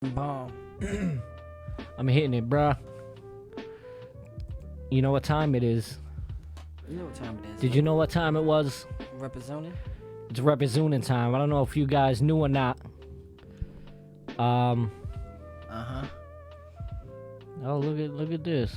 Bomb. I'm hitting it, bruh. You know what time it is? You know what time it is. Did you know what time it was? Representing? It's representing time. I don't know if you guys knew or not. Oh, look at this.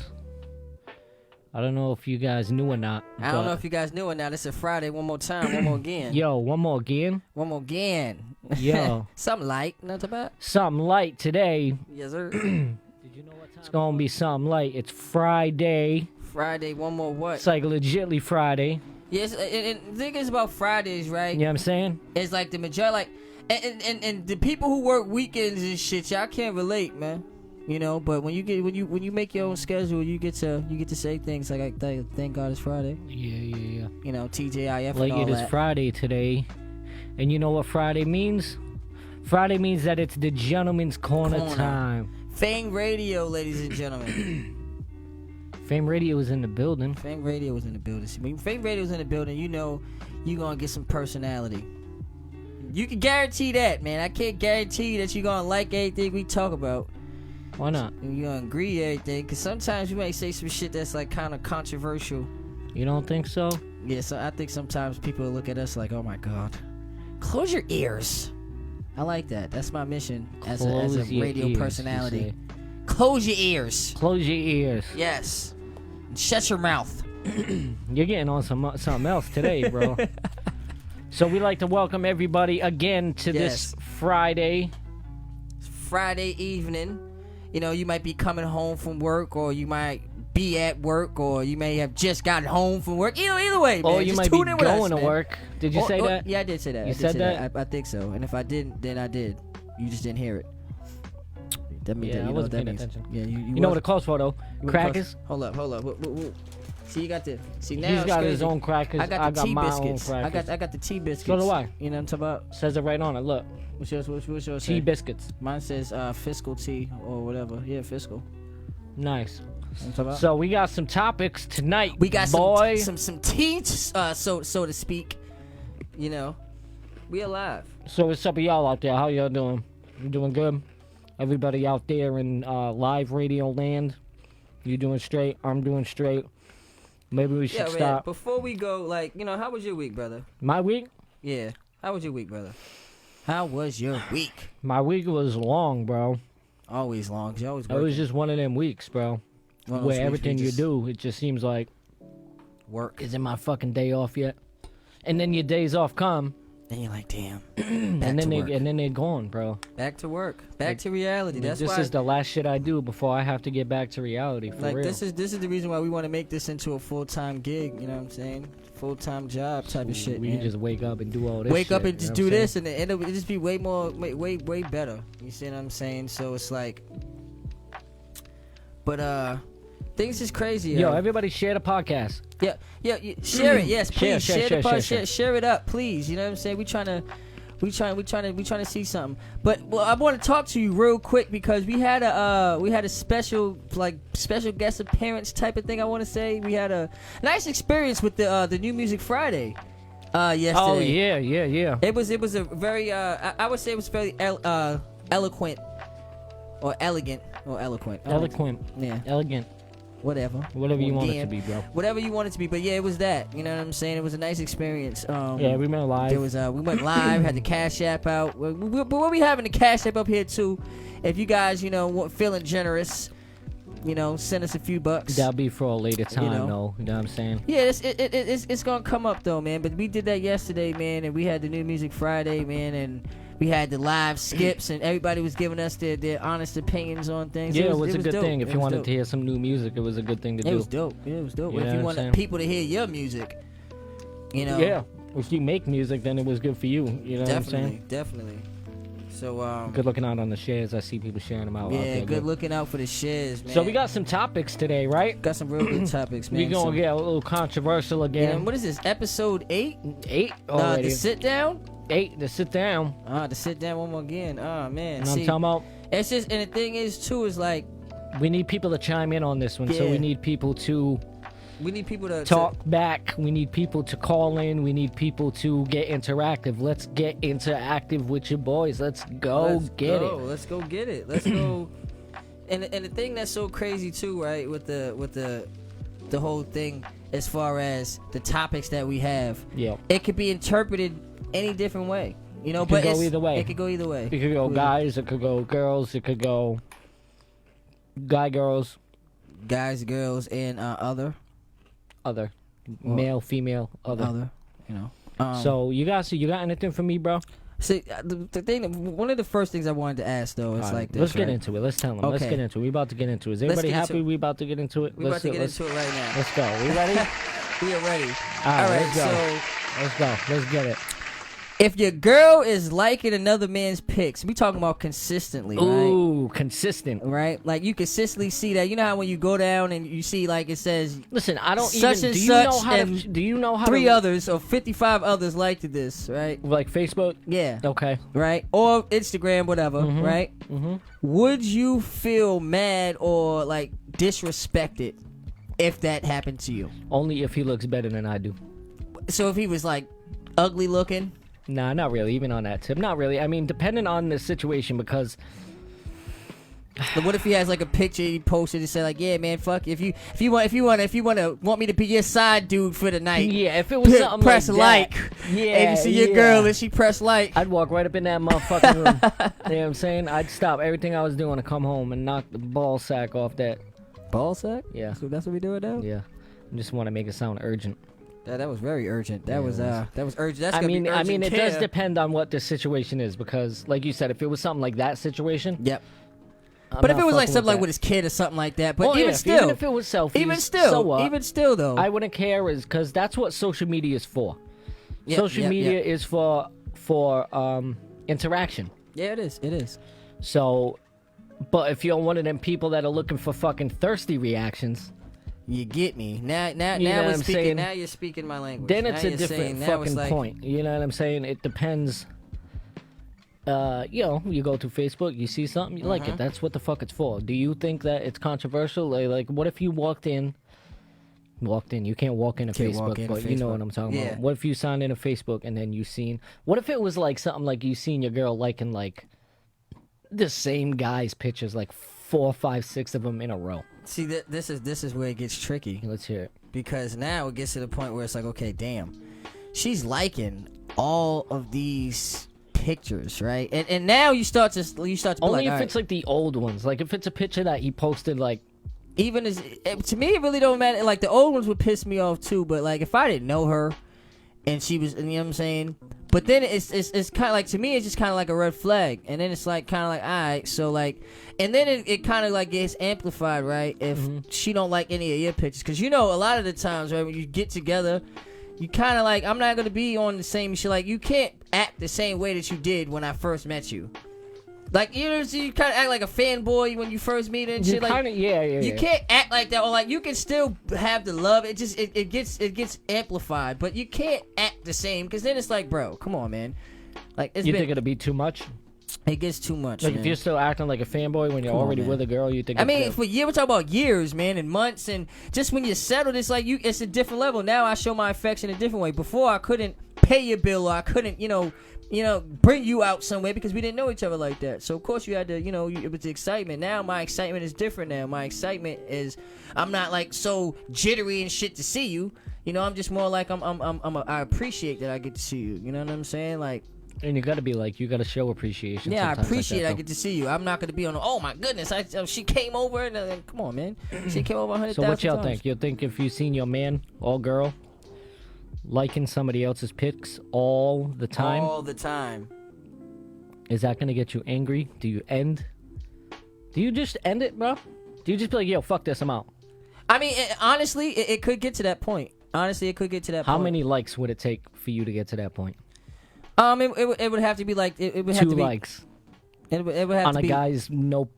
I don't know if you guys knew or not. I don't know if you guys knew or not. It's a Friday. One more time. One more again. Yo, one more again? One more again. Yo. Something light. Not about. Something light today. Yes, sir. Did you know what time? It's gonna be something light. It's Friday. Friday. One more what? It's like legitly Friday. Yes, and the thing is about Fridays, right? You know what I'm saying? It's like the majority, like, and the people who work weekends and shit, y'all can't relate, man. You know, but when you make your own schedule, you get to say things like thank God it's Friday. Yeah. You know, TJIF Like and all it is that. Friday today, and you know what Friday means? Friday means that it's the gentleman's corner time. Fame Radio, ladies and gentlemen. Fame Radio is in the building. Fame Radio was in the building. When Fame Radio is in the building, you know you're gonna get some personality. You can guarantee that, man. I can't guarantee that you're gonna like everything we talk about. Why not? You're gonna agree with everything, because sometimes you may say some shit that's like kind of controversial. You don't think so? Yeah, so I think sometimes people look at us like, oh my God. Close your ears. I like that. That's my mission as a radio ears, personality. Close your ears. Close your ears. Yes. Shut your mouth. You're getting on something else today, bro. So we like to welcome everybody again to this Friday. Friday evening. You know, you might be coming home from work, or you might be at work, or you may have just gotten home from work. Either way, man. Or you just might be tune in with us, going to man. work. Did you say that? Yeah, I did say that. You said that? I think so. And if I didn't, then I did. You just didn't hear it. That means Yeah, that, I you know what wasn't that paying means. attention. Yeah, You know what it calls for, though? Crackers. Hold up. Whoa. See, you got the. See, now He's it's got crazy. his own crackers. I got the tea my biscuits. own crackers. I got the tea biscuits. So do I. You know what I'm talking about? Says it right on it. Look. What's yours? Tea say? biscuits. Mine says fiscal tea or whatever. Yeah, fiscal. Nice. About? So we got some topics tonight. We got boy. some tea, so to speak. You know, we alive. So what's up with y'all out there? How y'all doing? You doing good? Everybody out there in live radio land, you doing straight? I'm doing straight. Maybe we should man, stop. before we go, like, you know, how was your week, brother? My week? Yeah. How was your week, brother? How was your week? My week was long, bro. Always long. You always It was just one of them weeks, bro. Where everything you do, it just seems like work. Isn't my fucking day off yet? And then your days off come. And you're like, damn. and then they're gone, bro. Back to work. Back to reality. That's this why is the last shit I do before I have to get back to reality. For like real. this is the reason why we want to make this into a full-time gig. You know what I'm saying? Full-time job type of shit. We man. can just wake up and do all this. Wake up shit, and just you know do what I'm this, and it'll just be way more, way better. You see what I'm saying? So it's like, but things is crazy. Yo, everybody share the podcast. Yeah, share it. Yes, please share the podcast. Share. Share it up, please. You know what I'm saying? We trying to see something. But I want to talk to you real quick because we had a special guest appearance type of thing. I want to say we had a nice experience with the New Music Friday yesterday. Oh yeah. It was a very I would say it was very eloquent or elegant or eloquent. Eloquent. Yeah. Elegant. Whatever you want it to be, bro. Whatever you want it to be, but yeah, it was that. You know what I'm saying? It was a nice experience. Yeah, we went live. There was we went live, had the Cash App out. But we'll be having the Cash App up here too. If you guys, feeling generous, send us a few bucks. That'll be for a later time, though. You know what I'm saying? Yeah, it's gonna come up though, man. But we did that yesterday, man, and we had the New Music Friday, man, and we had the live skips, and everybody was giving us their honest opinions on things. Yeah, it was a good dope. thing. If you wanted to hear some new music, it was a good thing to do. It was dope. Yeah, it was dope. If you wanted people to hear your music, Yeah, if you make music, then it was good for you. You know what I'm saying? Definitely. So good looking out on the shares. I see people sharing them out. Yeah, out there, good looking out for the shares, man. So we got some topics today, right? Got some real good topics, man. We gonna get a little controversial again. Yeah, what is this? Episode 8? 8 already. The sit down. 8 to sit down. To sit down one more again. Oh man. You know what I'm talking about? It's just, and the thing is too, is like we need people to chime in on this one. Yeah. So we need people to We need people to talk back. We need people to call in. We need people to get interactive. Let's get interactive with your boys. Let's go get it. Let's go get it. Let's go. And the thing that's so crazy too, right? With the whole thing, as far as the topics that we have, it could be interpreted any different way. You know, but it could go either way. It could go either way. It could go guys. It could go girls. It could go girls, and other, male, female, other. You know. So you got anything for me, bro? See, the thing, one of the first things I wanted to ask though is like this. Let's get into it. Let's tell them. Okay. Let's get into it. We about to get into it. Is everybody happy? We about to get into it. We about to get into it right now. Let's go. We ready? We are ready. All right. Let's go. Let's go. Let's get it. If your girl is liking another man's pics, we talking about consistently, right? Ooh, consistent. Right? Like, you consistently see that. You know how when you go down and you see, like, it says... Listen, I don't such even... And do you such know how and to... Do you know how 3 to... others or 55 others liked this, right? Like Facebook? Yeah. Okay. Right? Or Instagram, whatever, right? Mm-hmm. Would you feel mad or, like, disrespected if that happened to you? Only if he looks better than I do. So if he was, like, ugly looking... Nah, not really. Even on that tip, not really. I mean, depending on the situation, because but what if he has like a picture he posted and said like, yeah, man, fuck, if you want me to be your side dude for the night, yeah, if it was something press like like, yeah, and you see your girl and she press like, I'd walk right up in that motherfucking room. You know what I'm saying? I'd stop everything I was doing to come home and knock the ball sack off that. Ball sack? Yeah. So that's what we doing now? Yeah. I just want to make it sound urgent. That was very urgent. That was urgent. That's I mean, urgent it does depend on what the situation is, because, like you said, if it was something like that situation, yep. But if it was like something like with his kid or something like that, but even if it was selfies, even still though, I wouldn't care, is because that's what social media is for. Yep, social media is for interaction. Yeah, it is. It is. So, but if you're one of them people that are looking for fucking thirsty reactions. You get me now. We're speaking. Now you're speaking my language. Then it's a different fucking point. You know what I'm saying? It depends. You know, you go to Facebook, you see something, you like it. That's what the fuck it's for. Do you think that it's controversial? Like, what if you walked in? You can't walk into Facebook, but you know what I'm talking about. What if you signed into Facebook and then you seen? What if it was like something like you seen your girl liking like the same guy's pictures, like 4, 5, 6 of them in a row? See, this is where it gets tricky. Let's hear it. Because now it gets to the point where it's like, okay, damn, she's liking all of these pictures, right? And now you start to be only like, if it's like the old ones. Like if it's a picture that he posted, like even as to me, it really don't matter. Like the old ones would piss me off too. But like if I didn't know her, and she was, you know what I'm saying. But then it's kind of like, to me, it's just kind of like a red flag. And then it's like kind of like, all right, so like, and then it kind of like gets amplified, right? If she don't like any of your pictures. Because, you know, a lot of the times, right, when you get together, you kind of like, I'm not going to be on the same shit. Like, you can't act the same way that you did when I first met you. Like, you know, so you kind of act like a fanboy when you first meet her and shit. Like, you can't act like that, or like you can still have the love. It just it gets amplified, but you can't act the same, because then it's like, bro, come on, man. Like, you think it'll be too much? It gets too much. Like man. If you're still acting like a fanboy when you're already with a girl, you think? I mean, for years, we're talking about years, man, and months, and just when you're settled, it's like it's a different level. Now I show my affection a different way. Before I couldn't pay your bill, or I couldn't, you know, bring you out somewhere because we didn't know each other like that. So, of course, you had to, you know, it was the excitement. Now, my excitement is different now. My excitement is, I'm not, like, so jittery and shit to see you. You know, I'm just more like, I appreciate that I get to see you. You know what I'm saying? Like, and you got to be like, you got to show appreciation. Yeah, I appreciate I get to see you. I'm not going to be on, oh, my goodness, she came over. And come on, man. She came over 100,000 So what y'all times. think? You think if you seen your man or girl liking somebody else's pics all the time? All the time. Is that going to get you angry? Do you just end it, bro? Do you just be like, yo, fuck this, I'm out? I mean, honestly, it could get to that point. Honestly, it could get to that point. How many likes would it take for you to get to that point? It would have to be like, it would have to be 2 likes. It would have on to a be guy's no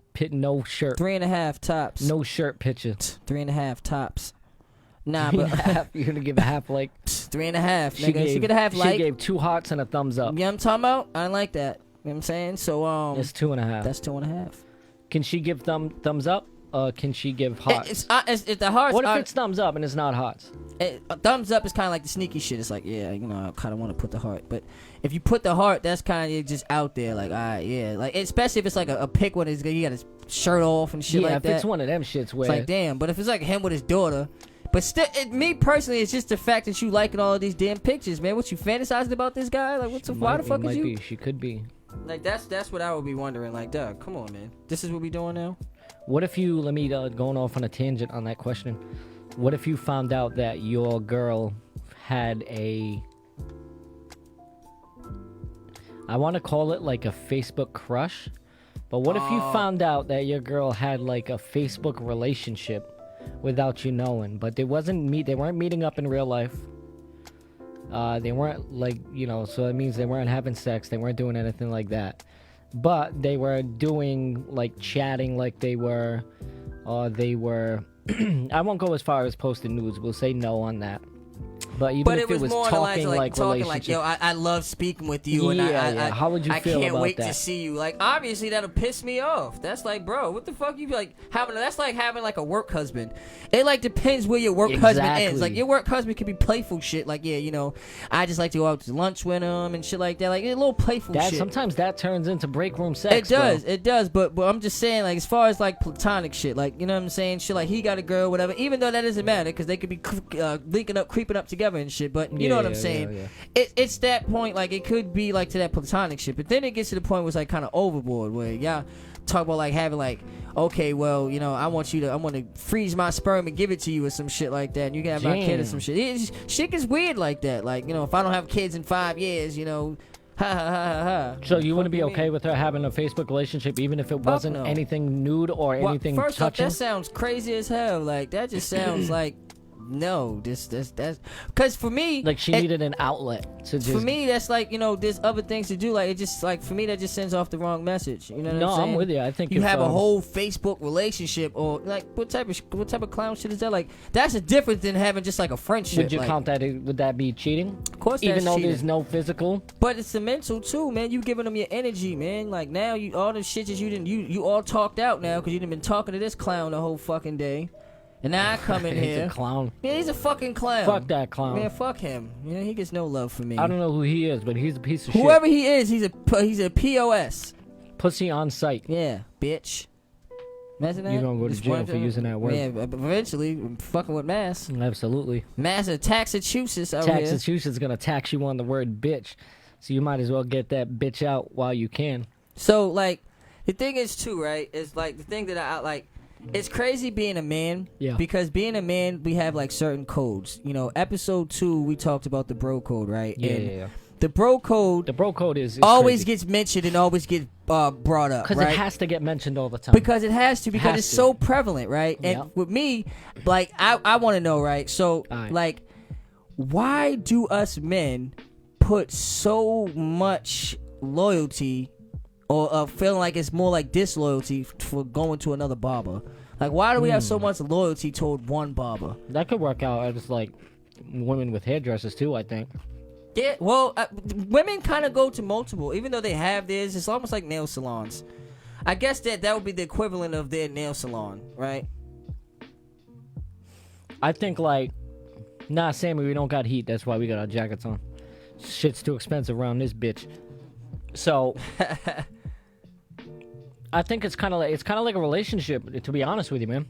shirt. 3.5 tops. No shirt picture. 3.5 tops. Nah, but but you're gonna give a half like 3.5. She could have like. She gave 2 hearts and a thumbs up. You know what I'm talking about? I like that. You know what I'm saying? So it's 2.5. That's 2.5. Can she give thumbs up can she give hearts? It's the hearts. What if it's thumbs up and it's not hearts? Thumbs up is kind of like the sneaky shit. It's like, yeah, you know, I kind of want to put the heart, but if you put the heart, that's kind of just out there. Like, all right, yeah, like especially if it's like a pic when he got his shirt off and shit like that. Yeah, if it's one of them shits where it's like, damn. But if it's like him with his daughter, but still, me personally, it's just the fact that you liking all of these damn pictures, man. What you fantasized about this guy? Like, why the fuck is you? She could be. Like that's what I would be wondering. Like, Doug, come on, man. This is what we doing now. What if you, let me going off on a tangent on that question. What if you found out that your girl had I want to call it like a Facebook crush, but what if you found out that your girl had like a Facebook relationship without you knowing, but they weren't meeting up in real life. They weren't like, you know, so it means they weren't having sex, they weren't doing anything like that. But they were doing like chatting like they were I won't go as far as posting nudes. We'll say no on that. But even if it was talking like yo, I love speaking with you, and how would you feel about that? I can't wait to see you. Like, obviously that'll piss me off. That's like, bro, what the fuck you like having? That's like having like a work husband. It like depends where your work husband ends. Like, your work husband could be playful shit. Like, yeah, you know, I just like to go out to lunch with him and shit like that. Like, a little playful shit. Sometimes that turns into break room sex. It does. But I'm just saying, like, as far as like platonic shit, like, you know what I'm saying, shit like he got a girl, whatever. Even though that doesn't matter, because they could be creeping up together and shit. But you know what I'm saying? Yeah. It's that point, like, it could be like to that platonic shit, but then it gets to the point where it's like kind of overboard, where y'all talk about like having like, okay, well, you know, I want to freeze my sperm and give it to you or some shit like that, and you can have my kid or some shit. Shit gets weird like that. Like, you know, if I don't have kids in 5 years, you know, ha ha ha ha. So you wouldn't be okay with her having a Facebook relationship, even if it wasn't anything nude or anything touching? First off, that sounds crazy as hell. Like, that just sounds like. No, that's because for me, like, she needed an outlet to just. For me, that's like, you know, there's other things to do. Like, it just like, for me, that just sends off the wrong message. You know what I'm saying? I'm with you. I think you have a whole Facebook relationship, or like what type of clown shit is that? Like, that's different than having just like a friendship. Would you count that? Would that be cheating? Of course, even though cheating. There's no physical. But it's the mental too, man. You giving them your energy, man. Like, now you all the shit that you all talked out now because you done been talking to this clown the whole fucking day. And now I come in here. He's a clown. Yeah, he's a fucking clown. Fuck that clown. Man, fuck him. You know, he gets no love from me. I don't know who he is, but he's a piece of shit. Whoever he is, he's a POS. Pussy on sight. Yeah, bitch. Imagine that. You're gonna go to jail for using that word. Yeah, eventually, fucking with Mass. Absolutely. Massachusetts out here. Massachusetts gonna tax you on the word bitch, so you might as well get that bitch out while you can. So, like, the thing is too, right? Is like the thing that I like. It's crazy being a man, because being a man, we have like certain codes. You know, episode 2, we talked about the bro code, right? Yeah. The bro code is always crazy. Gets mentioned and always gets brought up, because right? It has to get mentioned all the time. Because it has to, because it's so prevalent, right? And with me, like, I want to know, right? So, like, why do us men put so much loyalty, or feeling like it's more like disloyalty for going to another barber? Like, why do we have so much loyalty toward one barber? That could work out as like women with hairdressers too, I think. Yeah, well, women kind of go to multiple, even though they have theirs. It's almost like nail salons. I guess that would be the equivalent of their nail salon, right? I think like, nah, Sammy, we don't got heat. That's why we got our jackets on. Shit's too expensive around this bitch. So, I think it's kind of like a relationship. To be honest with you, man,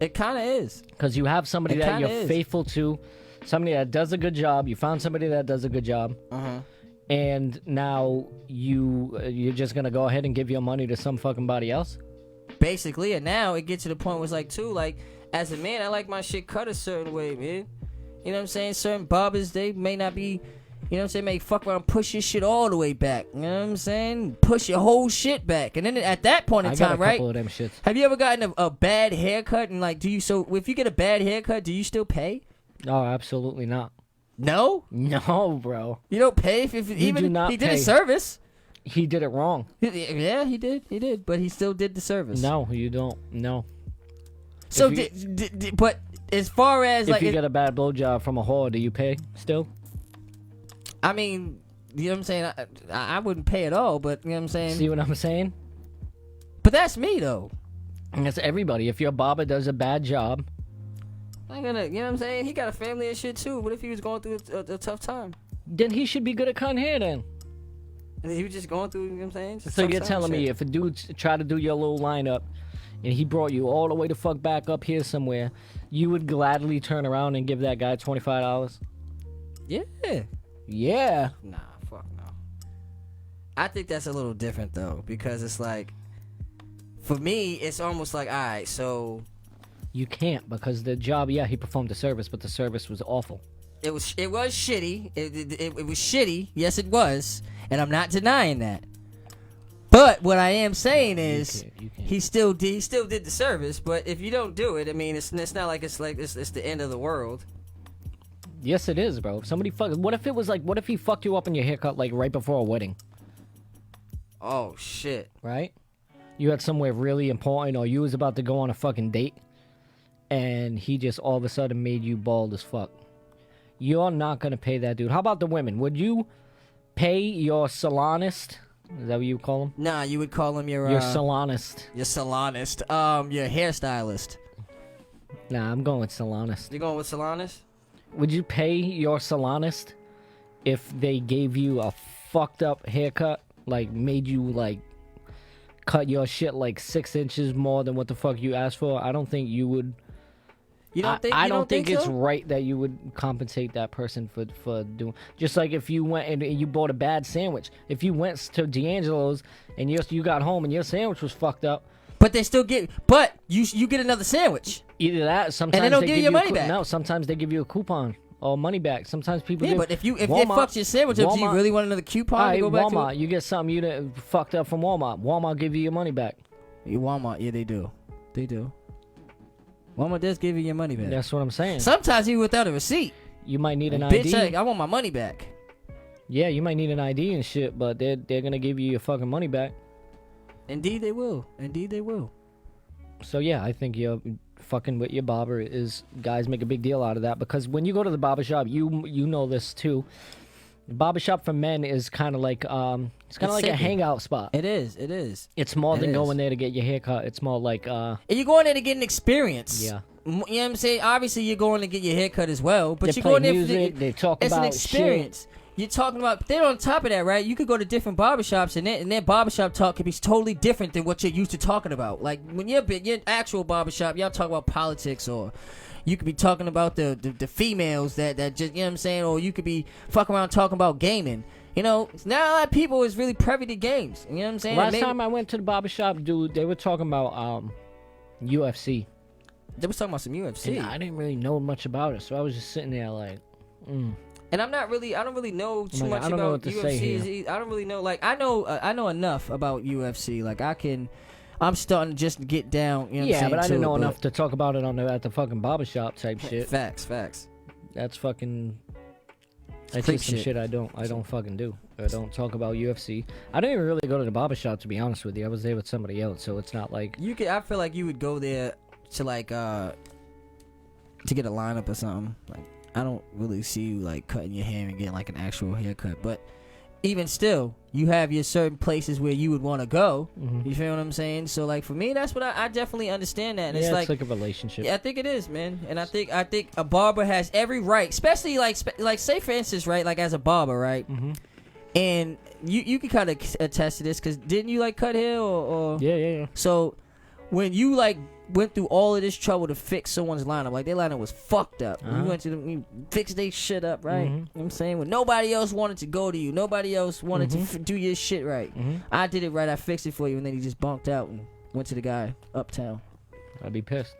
it kind of is. Because you have somebody that you're faithful to, somebody that does a good job. You found somebody that does a good job, and now you're just gonna go ahead and give your money to some fucking body else. Basically, and now it gets to the point where it's like, too, like, as a man, I like my shit cut a certain way, man. You know what I'm saying? Certain barbers, they may not be. You know what I'm saying? Make fuck around, push your shit all the way back. You know what I'm saying? Push your whole shit back. And then at that point in time, right? Of them shits. Have you ever gotten a bad haircut? And like, if you get a bad haircut, do you still pay? No, absolutely not. No? No, bro. You don't pay if even do not he did pay. a service. He did it wrong. Yeah, he did. But he still did the service. No, you don't. No. So, but as far as if you get a bad blowjob from a whore, do you pay still? I mean, you know what I'm saying? I wouldn't pay at all, but you know what I'm saying? See what I'm saying? But that's me, though. And that's everybody. If your barber does a bad job, I'm gonna, you know what I'm saying? He got a family and shit too. What if he was going through a tough time? then he should be good at cutting hair then. And he was just going through, you know what I'm saying? Just So you're tough telling shit. me if a dude tried to do your little lineup and he brought you all the way to fuck back up here somewhere, you would gladly turn around and give that guy $25? Yeah. Yeah. Nah, fuck no. I think that's a little different though, because it's like, for me, it's almost like, all right, so You can't, because the job, yeah, he performed the service, but the service was awful. it was shitty. It was shitty. Yes, it was, and I'm not denying that. But what I am saying is, You can't. he still did the service. But if you don't do it, I mean, it's not like it's the end of the world. Yes, it is, bro. If somebody what if it was like, what if he fucked you up in your haircut like right before a wedding, Oh shit. right? You had somewhere really important, or you was about to go on a fucking date, and he just all of a sudden made you bald as fuck. You're not gonna pay that dude. How about the women? Would you pay your salonist? Is that what you call him? Nah, you would call him your salonist. your salonist, your hairstylist. Nah, I'm going with salonist. You going with salonist? Would you pay your salonist if they gave you a fucked up haircut? Like, made you, like, cut your shit, like, 6 inches more than what the fuck you asked for? I don't think you would. You don't think? I You don't think it's so? right that you would compensate that person for doing. Just like if you went and you bought a bad sandwich. If you went to D'Angelo's and you got home and your sandwich was fucked up. But they still get. But you get another sandwich. Either that, sometimes And they don't give give you your money a back. No, sometimes they give you a coupon or money back. Sometimes people Yeah, give. but if they Walmart- fucked your sandwich up, do you Walmart- really want another coupon Alright, to go back Walmart, to? you get something you done fucked up from Walmart. Walmart give you your money back. Walmart, yeah, they do. They do. Walmart does give you your money back. That's what I'm saying. Sometimes even without a receipt. You might need an Bitch, ID. hey, I want my money back. Yeah, you might need an ID and shit, but they're gonna give you your fucking money back. Indeed they will. Indeed they will. So yeah, I think you're fucking with your barber is guys make a big deal out of that, because when you go to the barber shop, you know this too. The barber shop for men is kind of like it's kind of like sacred. a hangout spot. It is. It is. It's more It than is. going there to get your hair cut. It's more like And you're going there to get an experience. yeah. You know what I'm saying? Obviously, you're going to get your hair cut as well, but They you're play going there music, for they talk it's about an experience. You're talking about. Then on top of that, right? You could go to different barbershops, and their barbershop talk could be totally different than what you're used to talking about. Like when you're your actual barbershop, y'all talk about politics, or you could be talking about the females that just, you know what I'm saying, or you could be fucking around talking about gaming. You know, not a lot of people is really privy to games. You know what I'm saying? Last time I went to the barbershop, dude, they were talking about UFC. They was talking about some UFC. And I didn't really know much about it, so I was just sitting there like, And I don't really know too Like, much I don't know about what to say UFC. here. I don't really know. Like I know enough about UFC. Like I'm starting to just get down. You know what I'm yeah, saying, but I to didn't it, know but- enough to talk about it at the fucking barbershop type shit. Facts. That's fucking. That's Creep just some shit. shit I don't fucking do. I don't talk about UFC. I didn't even really go to the barbershop, to be honest with you. I was there with somebody else, so it's not like. I feel like you would go there to like to get a lineup or something. Like I don't really see you like cutting your hair and getting like an actual haircut, but even still, you have your certain places where you would want to go. Mhm. You feel what I'm saying? So like for me, that's what I definitely understand that. And Yeah, it's like a relationship. yeah, I think it is, man. And I think a barber has every right, especially like say for instance, right? Like as a barber, right? Mm-hmm. And you can kind of attest to this because didn't you like cut hair or Yeah. so when you like went through all of this trouble to fix someone's lineup, like their lineup was fucked up. You went to them, you fixed their shit up, right? Mhm. You know what I'm saying? When nobody else wanted to go to you, nobody else wanted to do your shit right. I did it right. I fixed it for you, and then he just bunked out and went to the guy uptown. I'd be pissed.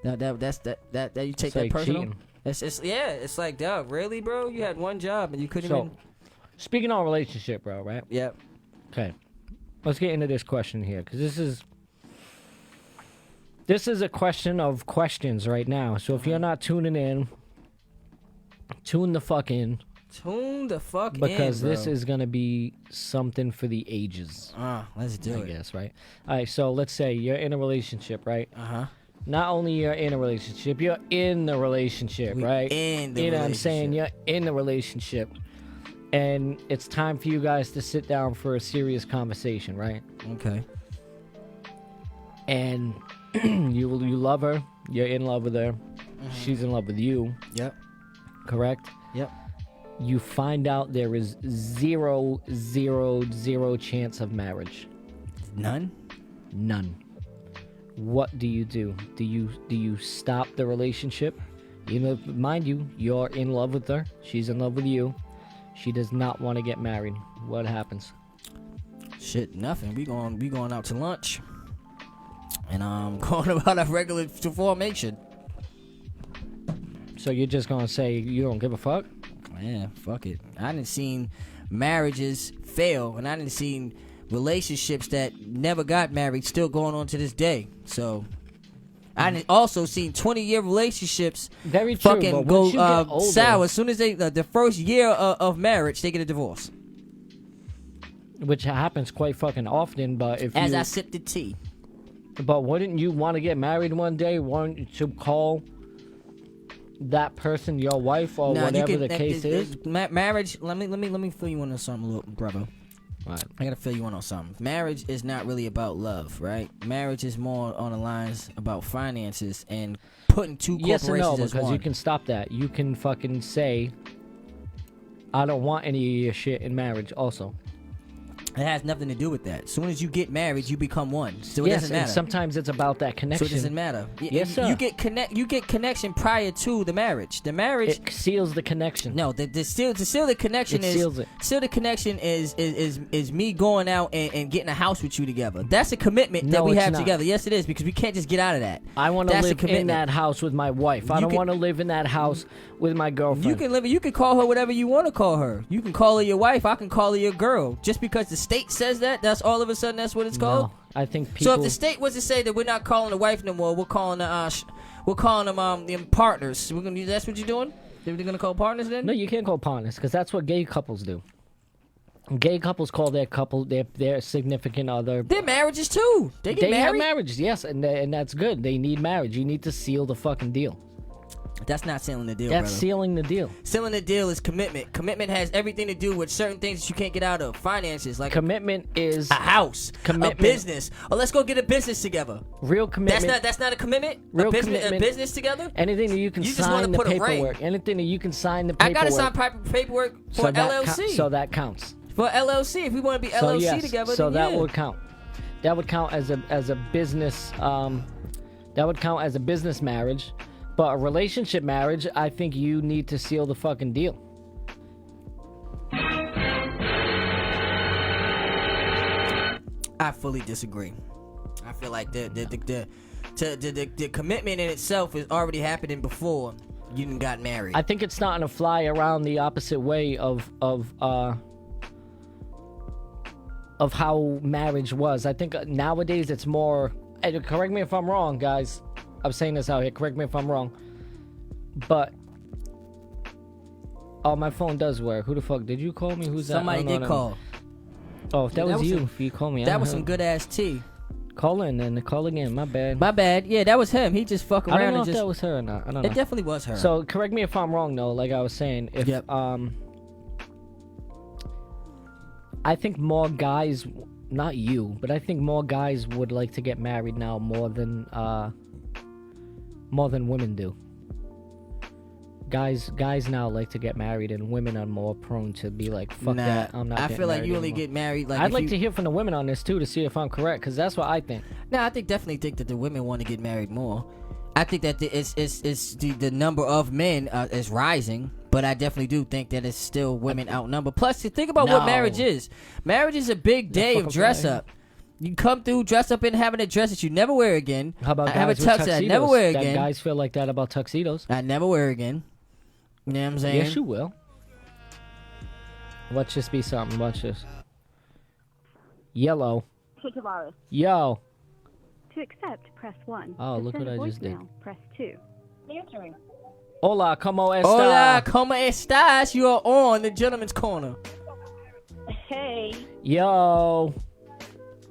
Now that's that you take It's that like personal. cheating. It's like, dog, really, bro? You had one job and you couldn't So, even. speaking on relationship, bro, right? Yep. Okay. Let's get into this question here, because this is a question of questions right now. So if you're not tuning in, tune the fuck in, Tune the fuck because in, this bro. is gonna be something for the ages. Let's do I it. guess, right? All right. So let's say you're in a relationship, right? Not only you're in a relationship, you're in the relationship, We right? in the you know what I'm saying? relationship. You're in the relationship. And it's time for you guys to sit down for a serious conversation, right? Okay. And you love her. You're in love with her. She's in love with you. Yep. Correct? Yep. You find out there is 0 chance of marriage. None. What do you do? Do you stop the relationship? You know, mind you, you're in love with her. She's in love with you. She does not want to get married. What happens? Shit, nothing. We going out to lunch, and going about our regular formation. So you're just gonna say you don't give a fuck? Yeah, fuck it. I done seen marriages fail, and I done seen relationships that never got married still going on to this day. So I done also seen 20-year relationships Very true, fucking but go once you get older, sour as soon as they the first year of marriage they get a divorce. which happens quite fucking often. But if As you, I sip the tea. but wouldn't you want to get married one day? Want to call that person your wife or whatever the case is? Marriage. Let me fill you in on something, little brother. Right. I gotta fill you in on something. Marriage is not really about love, right? Marriage is more on the lines about finances and putting two Yes and corporations no, as because one. you can stop that. You can fucking say, I don't want any of your shit in marriage also. It has nothing to do with that. As soon as you get married, you become one. So it Yes, doesn't and matter. sometimes it's about that So connection. it doesn't matter. Yes, sir. You get connection prior to the marriage. The marriage. It seals the connection. No, the seal the connection It is seals it. seal the connection is me going out and getting a house with you together. That's a commitment that No, we it's have not. together. Yes, it is, because we can't just get out of that. I want to That's a live in commitment. that house with my wife. I You don't can- want to live in that house with my girlfriend. You can live. You can call her whatever you want to call her. You can call her your wife. I can call her your girl. Just because the state says that, that's all of a sudden that's what it's called. No, I think people. So if the state was to say that we're not calling the wife no more, we're calling them partners. We're gonna. That's what you're doing. They're gonna call partners then. No, you can't call partners because that's what gay couples do. Gay couples call their couple their significant other. They're marriages too. They get They have married. marriages, yes, and that's good. They need marriage. You need to seal the fucking deal. That's not sealing the deal, That's brother. sealing the deal. Sealing the deal is commitment. Commitment has everything to do with certain things that you can't get out of. Finances, like Commitment is a house, Commitment. a business. Oh, let's go get a business together. real commitment. That's not a commitment. Real a business, commitment. A business together. Anything that you can You just wanna sign the put a ring. paperwork. Anything that you can sign the I paperwork. gotta sign paperwork for so that LLC. so that counts. For LLC, if we want to be So LLC yes, together, so then that yeah. would count. That would count as a business. That would count as a business marriage. But a relationship marriage, I think you need to seal the fucking deal. I fully disagree. I feel like the commitment in itself is already happening before you done got married. I think it's starting to fly around the opposite way of how marriage was. I think nowadays it's more. Correct me if I'm wrong, guys. I'm saying this out here. Correct me if I'm wrong. But oh, my phone does work. Who the fuck did you call me? Who's Somebody that? did call. Oh, if that Yeah, was you. some- If you call me, That was some good ass tea. Call in and call again. My bad. My bad. Yeah, that was him. He just fucking I around don't know and if just. that was her or not. I don't know. It definitely was her. So correct me if I'm wrong though. Like I was saying, if Yep. I think more guys, not you, but I think more guys would like to get married now more than women do. Guys now like to get married, and women are more prone to be like, "Fuck nah, that, I'm not." I getting feel like married you only anymore." get married like. I'd if like you, to hear from the women on this too to see if I'm correct, because that's what I think. No, I definitely think that the women want to get married more. I think that the number of men is rising, but I definitely do think that it's still women outnumbered. Plus, to think about what No. marriage is. Marriage is a big day fuck of up dress lying. up. You come through, dress up, and having a dress that you never wear again. How about I have a guys with tux tuxedos? that I never wear That again. guys feel like that about tuxedos. I never wear again. You know what I'm saying? Yes, you will. Watch this be something. Watch this. Yellow. Hey, Tavares. Yo. To accept, press 1. Oh, to look send what a I just did. voicemail, press 2. Answering. Hola, ¿cómo está? Hola, ¿cómo estás? You are on the Gentleman's Corner. Hey, Yo.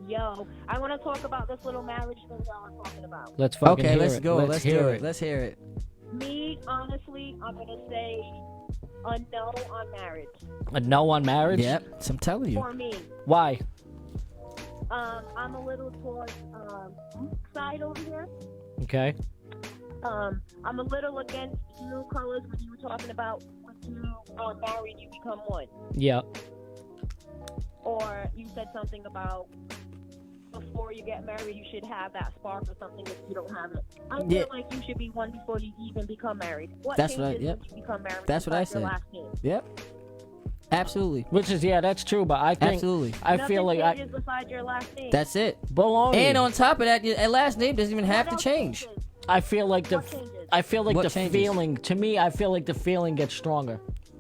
yo, I want to talk about this little marriage thing y'all are talking about. Let's fucking Okay, hear let's it. go. Let's Let's hear do it. it. Let's hear it. Me, honestly, I'm going to say a no on marriage. A no on marriage? Yep, so I'm telling you. For me. Why? I'm a little towards side over here. Okay. I'm a little against new colors when you were talking about when you are married, you become one. Yeah. Or you said something about before you get married, you should have that spark or something if you don't have it. I feel like you should be one before you even become married. What changes when you become married? That's what I said. Last name? Yep. Absolutely. Which is, yeah, that's true, but I think... Absolutely. I feel like... Nothing changes besides your last name. That's it. Baloney. And on top of that, your last name doesn't even have to change. Changes? I feel like the feeling... To me, I feel like the feeling gets stronger.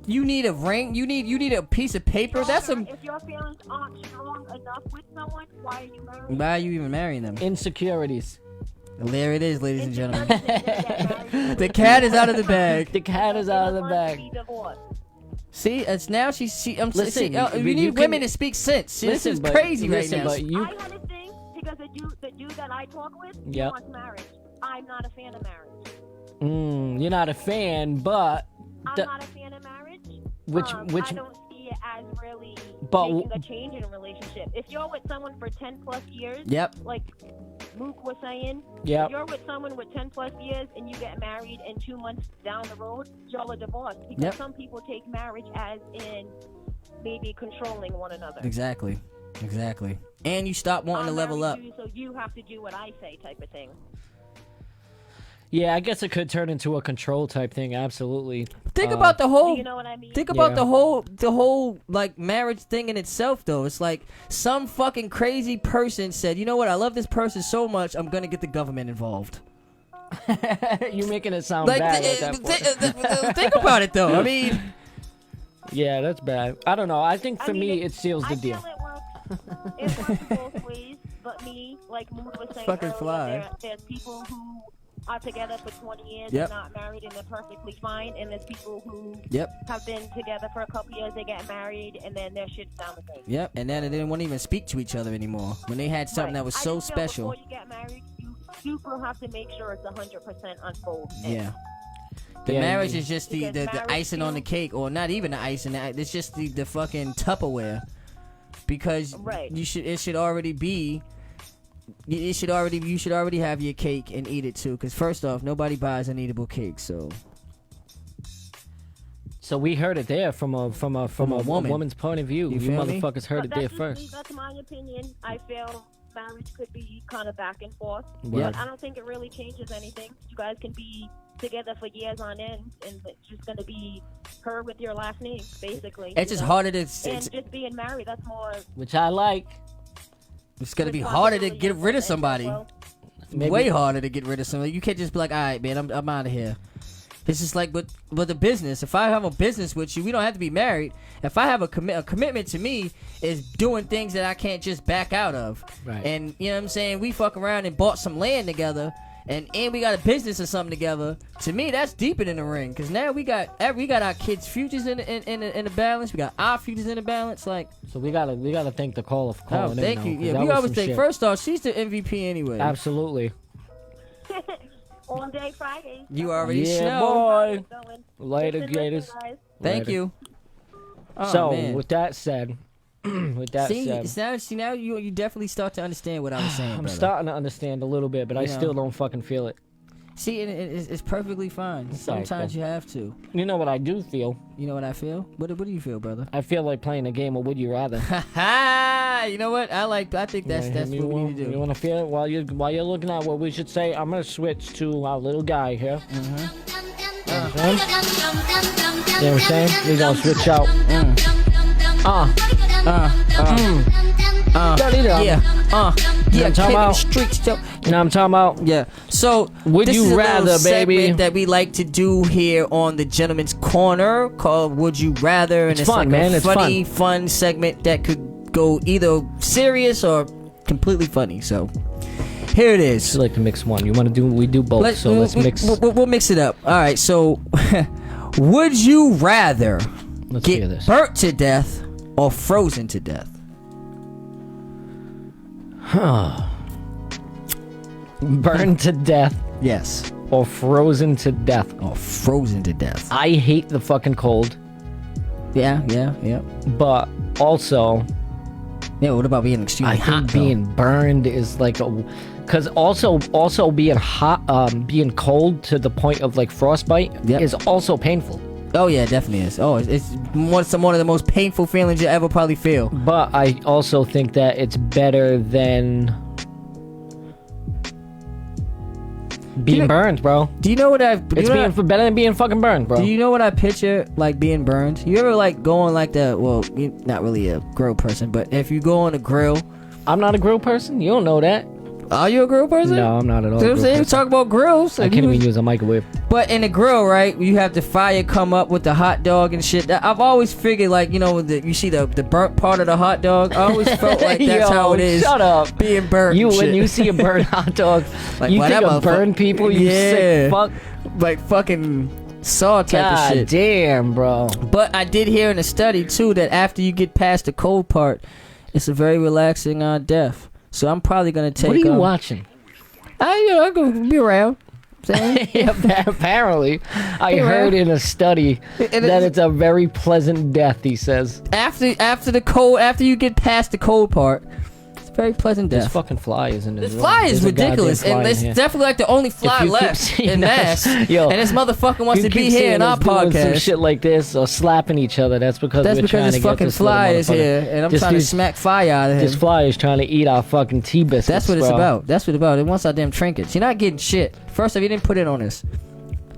You need a ring. You need a piece of paper. That's a. If your feelings aren't strong enough with someone, why are you marrying? Why are you even marrying them? Insecurities. There it is, ladies and gentlemen. The cat is out of the bag. The cat is out of the bag. See, it's now she. Listen, you need women to speak sense. See, this is crazy right now. I understand because the dude that I talk with, he wants marriage. I'm not a fan of marriage. You're not a fan, but I'm not a fan of marriage. Which I don't see it as really making a change in a relationship. If you're with someone for 10 plus years, like Mook was saying, if you're with someone with 10 plus years and you get married and 2 months down the road, y'all are divorced. Because some people take marriage as in maybe controlling one another. Exactly. And you stop wanting to level up. So you have to do what I say type of thing. Yeah, I guess it could turn into a control type thing. Absolutely. Think about the whole. You know what I mean? Think about the whole like marriage thing in itself, though. It's like some fucking crazy person said, "You know what? I love this person so much, I'm gonna get the government involved." You're making it sound bad. Think about it, though. I mean, yeah, that's bad. I don't know. I think for me, it seals the deal. It works both ways, but me, like Mood was saying fucking earlier, fly. There's people who are together for 20 years and not married and they're perfectly fine, and there's people who have been together for a couple years, they get married, and then their shit's down the drain. Yep, and then they didn't want to even speak to each other anymore when they had something that was so special. Before you get married, you super have to make sure it's 100% unfold. Yeah. The marriage is just the icing on the cake, or not even the icing. It's just the fucking Tupperware, because it should already be. You should already have your cake and eat it too. Because first off, nobody buys an eatable cake. So we heard it there from a woman's point of view. You motherfuckers heard it there first. That's my opinion. I feel marriage could be kind of back and forth. Yeah. But I don't think it really changes anything. You guys can be together for years on end, and it's just going to be her with your last name, basically. It's just harder to. And just being married, that's more. Which I like. It's gonna be harder to get rid of somebody. Way harder to get rid of somebody. You can't just be like, all right, man, I'm out of here. It's just like with a business. If I have a business with you, we don't have to be married. If I have a commitment to me is doing things that I can't just back out of. Right. And you know what I'm saying? We fuck around and bought some land together, and we got a business or something together. To me, that's deeper than the ring, because now we got our kids' futures in the balance. We got our futures in the balance. Like, so we gotta thank the call of calling. Oh, thank you. Yeah, we always think. First off, she's the MVP anyway. Absolutely. All day Friday. You already know. Boy. Later, Gators. Thank you. Oh, so man. With that said. Now you definitely start to understand what I was saying. I'm starting to understand a little bit, but I still don't fucking feel it. See, it's perfectly fine. Sometimes you have to. You know what I do feel? You know what I feel? What do you feel, brother? I feel like playing a game of Would You Rather. You know what? I think that's what we need to do. You want to feel it while you're looking at what we should say? I'm gonna switch to our little guy here. You know what I'm saying? We're gonna switch out. Yeah, streets, you know what I'm talking about? Yeah. So, Would You Rather, baby, that we like to do here on the Gentleman's Corner called Would You Rather, and it's fun, like man. a funny, fun segment that could go either serious or completely funny. So, here it is. I like to mix one. You want to do? We do both. Let's mix. We'll mix it up. All right. So, would you rather get burnt to death or frozen to death? Burned to death. Yes. Or frozen to death. I hate the fucking cold. Yeah. But also, Yeah, what about being extremely hot? I think being burned is like because also being hot, being cold to the point of like frostbite is also painful. Oh yeah, it definitely is. Oh, it's one of the most painful feelings you ever probably feel. But I also think that it's better than being burned, bro. Do you know what I've? It's better than being fucking burned, bro. Do you know what I picture like being burned? You ever like go on like you're not really a grill person, but if you go on a grill, I'm not a grill person. You don't know that. Are you a grill person? No, I'm not at all. You know what I'm saying? We talk about grills. I can't even use a microwave. But in the grill, right, you have the fire come up with the hot dog and shit. I've always figured, like, you know, you see the burnt part of the hot dog. I always felt like that's how it is. Shut up. Being burnt. When you see a burnt hot dog, like, you think of burnt people, you sick fuck. Like fucking saw type of shit. God damn, bro. But I did hear in a study, too, that after you get past the cold part, it's a very relaxing death. So I'm probably gonna take. What are you watching? I'm gonna be around. Yeah, apparently, I heard in a study that it's a very pleasant death. He says after you get past the cold part, it's a very pleasant death. This fucking fly isn't it? This fly is ridiculous, and it's definitely like the only fly left in mass. Yo, and this motherfucker wants to be here in our podcast. Some shit like this or slapping each other. That's because this fucking fly is here, and I'm trying to smack fire out of him. This fly is trying to eat our fucking tea biscuits. That's what it's about. That's what it's about. It wants our damn trinkets. You're not getting shit. First off, you didn't put it on us.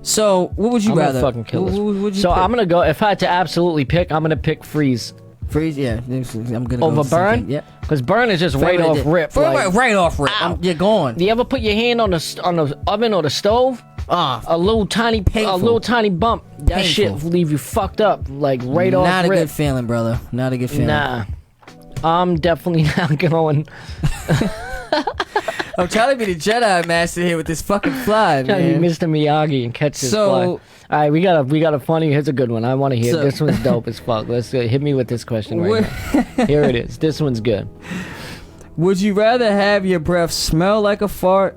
So, what would you rather? I'm gonna fucking kill this. So I'm gonna go. If I had to absolutely pick, I'm gonna pick freeze. Freeze, yeah. I'm gonna over burn. Yeah, because burn is just right off rip. Right off rip. You're gone. You ever put your hand on the oven or the stove? A little tiny bump. That shit will leave you fucked up, like right off rip. Not a good feeling, brother. Not a good feeling. Nah, I'm definitely not going. I'm trying to be the Jedi Master here with this fucking fly, man. Trying to be Mr. Miyagi and catch this fly. All right, we got a funny. Here's a good one. I want to hear. This one's dope as fuck. Let's hit me with this question right now. Here it is. This one's good. Would you rather have your breath smell like a fart,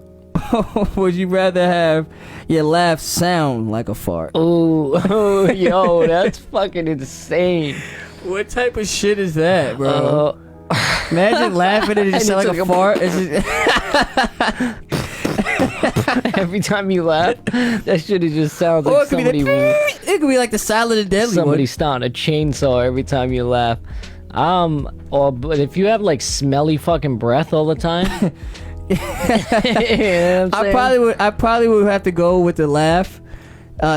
or would you rather have your laugh sound like a fart? Ooh, yo, that's fucking insane. What type of shit is that, bro? Imagine laughing and it just sound like a fart. Every time you laugh, that shit just sounds like somebody. It could be like the Silent and Deadly. Somebody starting a chainsaw every time you laugh. But if you have like smelly fucking breath all the time, you know I probably would have to go with the laugh.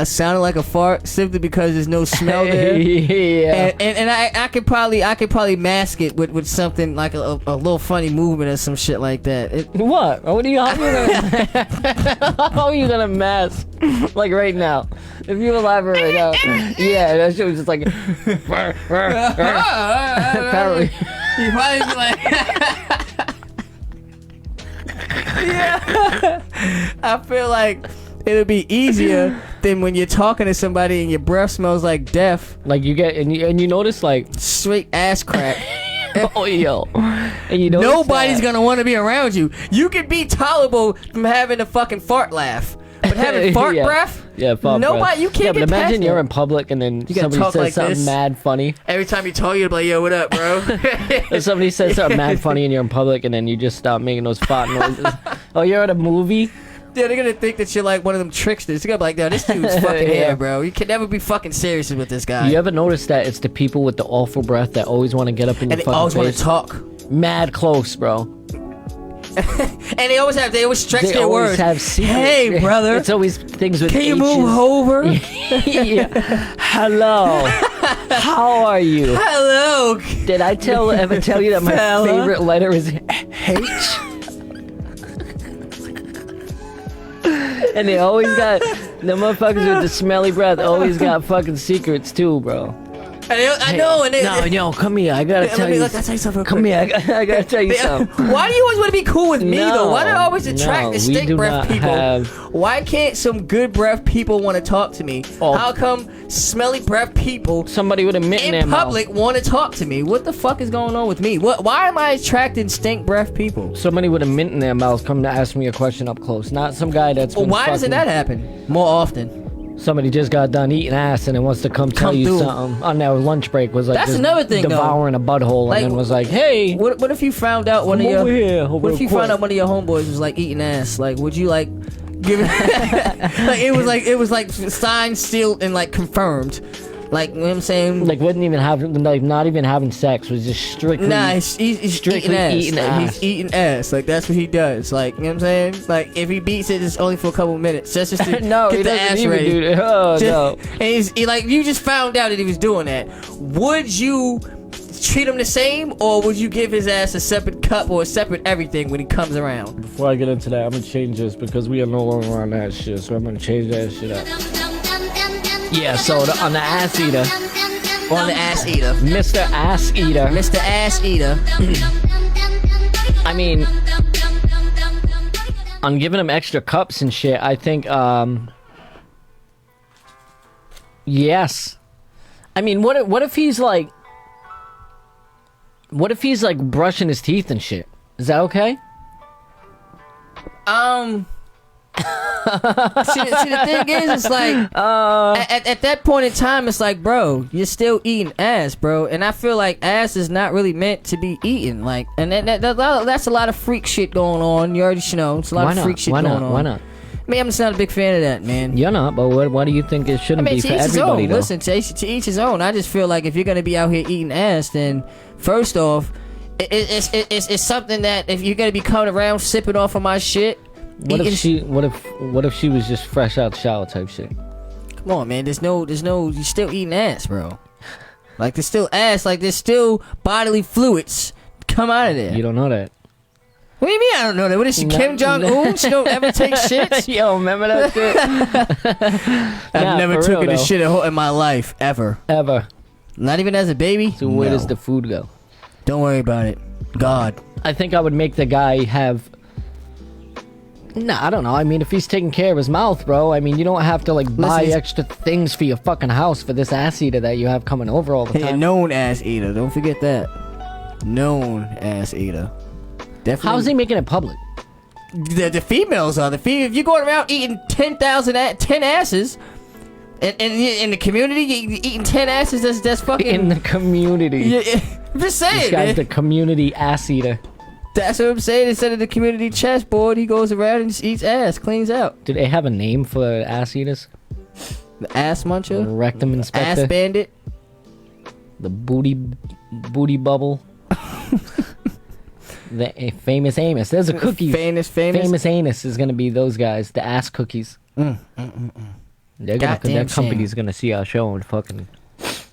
Sounding like a fart simply because there's no smell there. Yeah. And I could probably mask it with something like a little funny movement or some shit like that. What? How are you gonna mask? Like right now. If you were live right now. Yeah, that shit was just like apparently. You probably be like yeah. I feel like it'll be easier than when you're talking to somebody and your breath smells like death. Like you get and you notice like straight ass crack. Oh yo, and you notice nobody's gonna want to be around you. You could be tolerable from having a fucking fart laugh, but having fart breath. Yeah, fart nobody. Breath. You can't. But get imagine you're that. in public and then somebody says like something mad funny. Every time you talk, you're like, "Yo, what up, bro?" If somebody says something mad funny and you're in public and then you just stop making those fart noises. Oh, you're at a movie. Yeah, they're gonna think that you're like one of them tricksters. They're gonna be like, "No, this dude's fucking here, bro. You can never be fucking serious with this guy." You ever notice that it's the people with the awful breath that always want to get up in your fucking face? And they always want to talk. Mad close, bro. And they always stretch their words. Have secrets. Hey, brother. It's always things with Can you H's. move over? Yeah. Hello. How are you? Hello. Did I ever tell you that my favorite letter is H? And they always got the motherfuckers with the smelly breath always got fucking secrets too, bro. I know. And no, come here. I gotta tell you. I'll tell you something. Come here. I gotta tell you something. Why do you always want to be cool with me though? Why do I always attract the stink breath people? Why can't some good breath people want to talk to me? How come smelly breath people, somebody with a mint in their public, want to talk to me? What the fuck is going on with me? Why am I attracting stink breath people? Somebody with a mint in their mouth come to ask me a question up close, not some guy that's. Well, why doesn't that happen more often? somebody just got done eating ass and then wants to come tell you something on their lunch break, was like, that's another thing, devouring a butthole, like, and then was like, hey, what if you found out one of your homeboys was like eating ass? Like, would you like give it like it was like signed, sealed, and like confirmed? Like, you know what I'm saying? Like, wasn't even having, like, not even having sex, was just strictly... Nah, he's strictly eating ass. He's eating ass. Like, that's what he does. Like, you know what I'm saying? Like, if he beats it, it's only for a couple minutes. Just to get the ass ready. Do that. Oh, no. And like, you just found out that he was doing that. Would you treat him the same, or would you give his ass a separate cup or a separate everything when he comes around? Before I get into that, I'm gonna change this because we are no longer on that shit, so I'm gonna change that shit up. Yeah, so on the ass eater. On the ass eater. Mr. Ass Eater. Mr. Ass Eater. I mean, I'm giving him extra cups and shit. I think, yes. I mean, what if he's like... What if he's like brushing his teeth and shit? Is that okay? See, the thing is, it's like at that point in time, it's like, bro, you're still eating ass, bro, and I feel like ass is not really meant to be eaten, like, and that's a lot of freak shit going on. You already know, it's a lot of freak shit going on. Why not? I mean, I'm just not a big fan of that, man. You're not, but why do you think it shouldn't be for everybody, though? Listen, to each his own. I just feel like if you're gonna be out here eating ass, then first off, it's something that if you're gonna be coming around sipping off of my shit. What if she was just fresh out the shower type shit? Come on, man. There's no. You're still eating ass, bro. Like, there's still ass. Like, there's still bodily fluids come out of there. You don't know that. What do you mean I don't know that? What is she, Kim Jong-un? She don't ever take shits? Yo, remember that shit? I've never taken a shit in my life, ever. Ever. Not even as a baby? So where does the food go? Don't worry about it. God. I think I would make the guy have... Nah, I don't know. I mean, if he's taking care of his mouth, bro, I mean, you don't have to, like, buy extra things for your fucking house for this ass eater that you have coming over all the time. Known ass eater. Don't forget that. Known ass eater. Definitely. How is he making it public? The females are. If you're going around eating 10 asses, and in the community, eating 10 asses, that's fucking... In the community. Yeah, I'm just saying, this guy's the community ass eater. That's what I'm saying. Instead of the community chessboard, he goes around and just eats ass, cleans out. Do they have a name for ass eaters? The ass muncher? The rectum inspector? Ass bandit? The booty bubble? The famous anus. There's a cookie. Famous anus is gonna be those guys. The ass cookies. That company's gonna see our show and fucking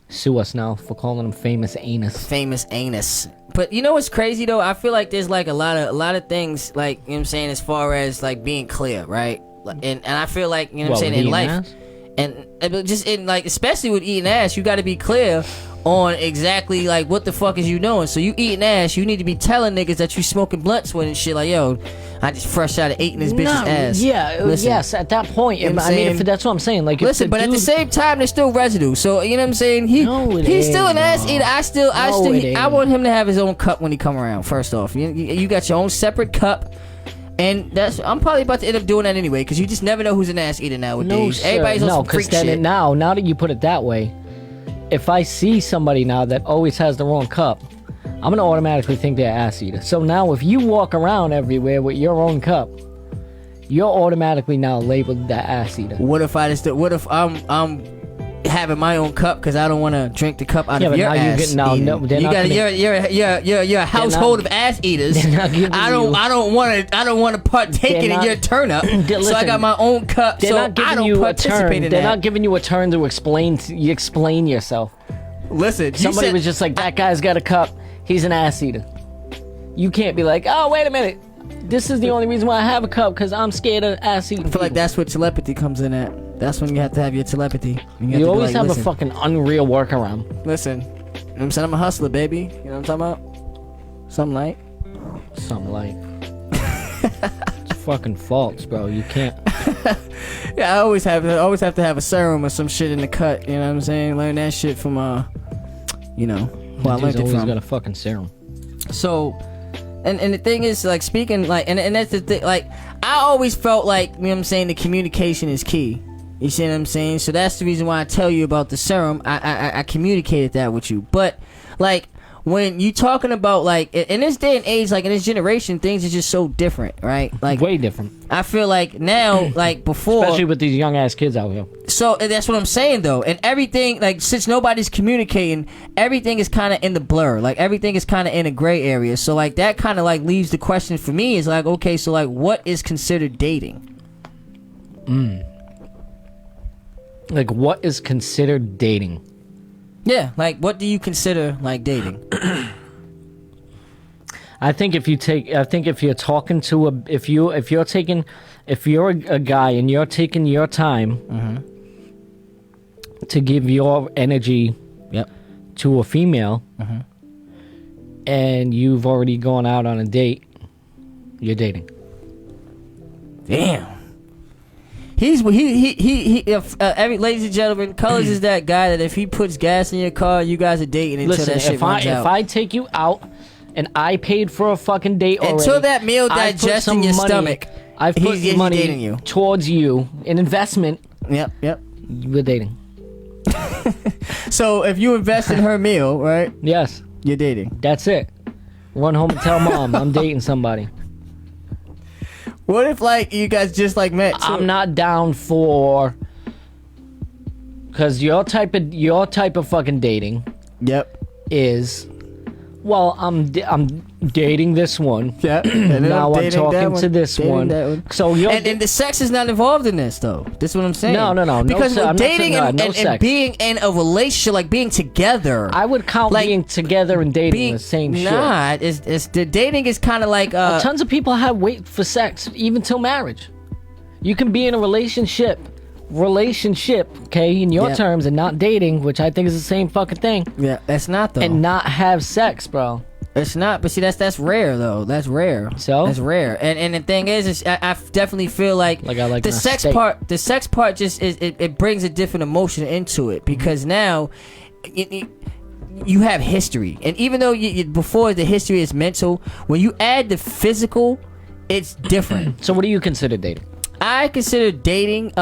sue us now for calling them famous anus. Famous anus. But you know what's crazy though? I feel like there's like a lot of things, like, you know what I'm saying, as far as like being clear, right? And I feel like, you know what I'm saying, in life, ass? and just in, like, especially with eating ass, you got to be clear on exactly like what the fuck is you doing. So you eating ass, you need to be telling niggas that you smoking blunts with and shit, like, yo, I just fresh out of eating this bitch's ass. Yeah, yes, at that point, you know I mean, that's what I'm saying. Like, listen, but at the same time, there's still residue. So you know what I'm saying? He's still an ass eater. I want him to have his own cup when he come around. First off, you got your own separate cup. And I'm probably about to end up doing that anyway, because you just never know who's an ass eater nowadays. No, sir. Everybody's on some freak shit. Now that you put it that way, if I see somebody now that always has the wrong cup, I'm gonna automatically think they're ass eater. So now if you walk around everywhere with your own cup, you're automatically now labeled that ass eater. What if I'm having my own cup because I don't want to drink the cup out of your ass? You're a household of ass eaters. I don't want to partake in your turn up. So I got my own cup. So I don't participate in that. They're not giving you a turn to explain yourself. Listen, somebody was just like, that guy's got a cup. He's an ass eater. You can't be like, oh, wait a minute. This is the only reason why I have a cup, because I'm scared of ass eating. I feel like that's what telepathy comes in at. That's when you have to have your telepathy. You always have a fucking unreal workaround. Listen, you know what I'm saying? I'm a hustler, baby. You know what I'm talking about? Something light. Something light. It's fucking false, bro. You can't. Yeah, I always have to have a serum or some shit in the cut. You know what I'm saying? Learn that shit from who I learned it from. Always got a fucking serum. So, and the thing is, like, speaking, like, and that's the thing, like, I always felt like, you know what I'm saying, the communication is key. You see what I'm saying? So that's the reason why I tell you about the serum. I communicated that with you. But like when you talking about like in this day and age, like in this generation, things are just so different, right? Like way different. I feel like now, like before, especially with these young ass kids out here. So that's what I'm saying though, and everything like since nobody's communicating, everything is kind of in the blur. Like everything is kind of in a gray area. So like that kind of like leaves the question for me is like, okay, so like what is considered dating? Like what is considered dating? Yeah, like what do you consider like dating? I think if you're talking to if you're a guy and you're taking your time to give your energy to a female, and you've already gone out on a date, you're dating. Damn. Ladies and gentlemen, Colors is that guy that if he puts gas in your car, you guys are dating until that shit runs out. If I take you out and I paid for a fucking date already, until that meal digests in your stomach, I've put money dating you. towards you, an investment. Yep. We're dating. So if you invest in her meal, right? Yes. You're dating. That's it. Run home and tell mom I'm dating somebody. What if like you guys just like met? Too? I'm not down for, because your type of fucking dating. Yep. Is, well, I'm dating this one. Yeah. Now I'm talking to this one. So and the sex is not involved in this though. This is what I'm saying. No. Because dating and being in a relationship, like being together, I would count like, being together and dating the same shit. Nah, it's the dating is kind of like tons of people have wait for sex even till marriage. You can be in a relationship, okay, in your terms, and not dating, which I think is the same fucking thing. Yeah, that's not though. And not have sex, bro. It's not, but see, that's rare though. That's rare. So that's rare. And the thing is I definitely feel like I like the sex part. The sex part just it brings a different emotion into it because now you have history, and even though before the history is mental, when you add the physical, it's different. So what do you consider dating? I consider dating, you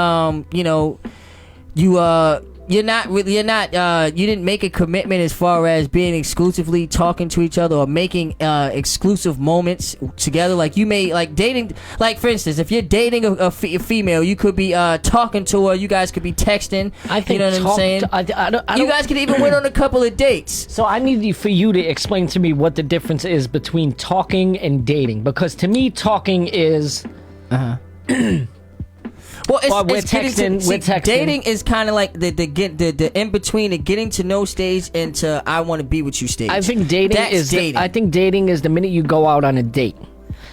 didn't make a commitment as far as being exclusively talking to each other or making exclusive moments together. Like you may like dating, like for instance, if you're dating a female, you could be talking to her. You guys could be texting. I think you know what I'm saying. You guys could even went on a couple of dates. So I need for you to explain to me what the difference is between talking and dating, because to me, talking is. Well, we're texting. Dating is kind of like the in between the getting to know stage and to I want to be with you stage. I think dating I think dating is the minute you go out on a date.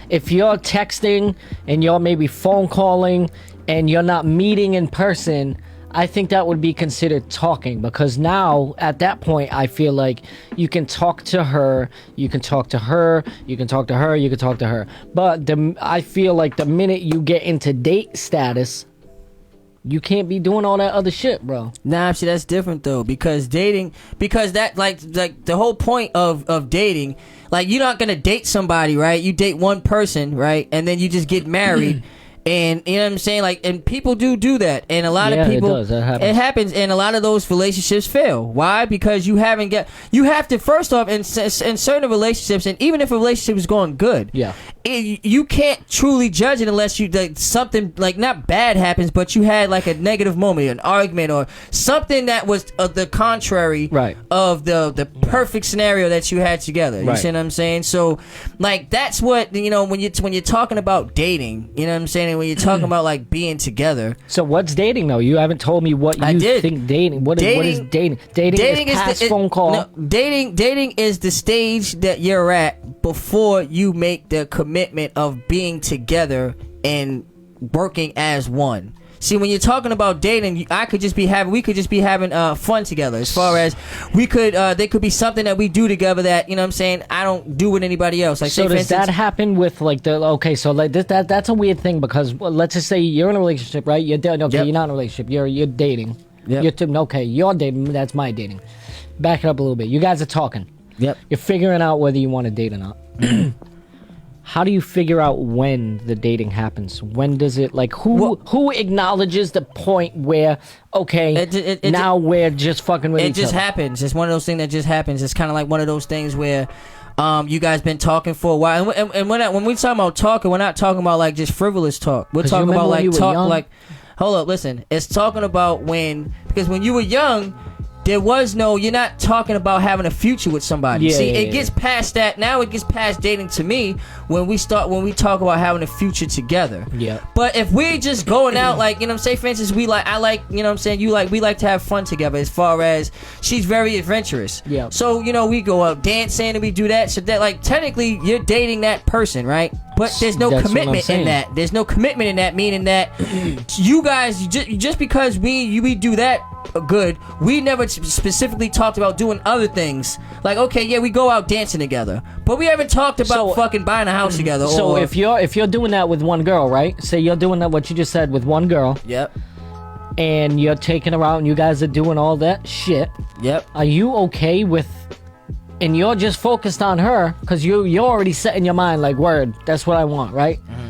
If you're texting and you're maybe phone calling and you're not meeting in person, I think that would be considered talking, because now at that point I feel like you can talk to her, you can talk to her, you can talk to her, you can talk to her. But I feel like the minute you get into date status, you can't be doing all that other shit, bro. Nah, see, that's different though, because that like the whole point of dating, like you're not gonna date somebody, right? You date one person, right? And then you just get married. And you know what I'm saying, like, and people do that, and a lot of people, it happens, and a lot of those relationships fail. Why? Because you have to first off in certain relationships, and even if a relationship is going good, you can't truly judge it unless something like not bad happens, but you had like a negative moment, an argument, or something that was the contrary of the perfect scenario that you had together. You see what I'm saying? So, like, that's what when you're talking about dating, you know what I'm saying. And when you're talking about like being together. So what's dating though? You haven't told me what you think dating. What is dating? Dating is past phone call. No, dating is the stage that you're at before you make the commitment of being together and working as one. See, when you're talking about dating, we could just be having fun together. As far as there could be something that we do together that, you know what I'm saying, I don't do with anybody else. Like, so does that happen with like so like that's a weird thing, because let's just say you're in a relationship, right? You're you're not in a relationship. You're dating. Yep. You're dating. That's my dating. Back it up a little bit. You guys are talking. Yep. You're figuring out whether you want to date or not. how do you figure out when the dating happens? When does it, like, who acknowledges the point where, okay, now we're just fucking with each other? It just happens. It's one of those things that just happens. It's kind of like one of those things where you guys been talking for a while. And when we talking about talking, we're not talking about, like, just frivolous talk. We're talking about, like, hold up, listen. It's talking about because when you were young, there was you're not talking about having a future with somebody. It gets past that. Now it gets past dating to me when we talk about having a future together. Yeah. But if we're just going out, like, you know what I'm saying, for instance, we like we like to have fun together, as far as she's very adventurous. Yeah. So, we go out dancing and we do that. So that, like, technically you're dating that person, right? But there's no commitment in that. There's no commitment in that, meaning that you guys, just because we do that good, we never specifically talked about doing other things. Like, okay, yeah, we go out dancing together, but we haven't talked about fucking buying a house together. So if you're doing that with one girl, right? Say you're doing that, what you just said, with one girl. Yep. And you're taking her out and you guys are doing all that shit. Yep. Are you okay with... And you're just focused on her because you're already set in your mind, like, word, that's what I want, right? Mm-hmm.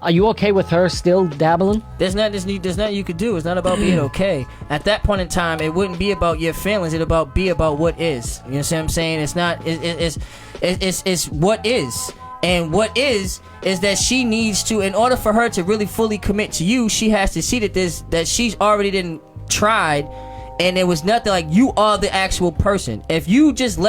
Are you okay with her still dabbling? There's nothing you could do. It's not about being okay. At that point in time, it wouldn't be about your feelings. It'd be about what is. You know what I'm saying? It's not. It's what is. And what is that she needs to, in order for her to really fully commit to you, she has to see that she's already tried. And it was nothing, like, you are the actual person. If you just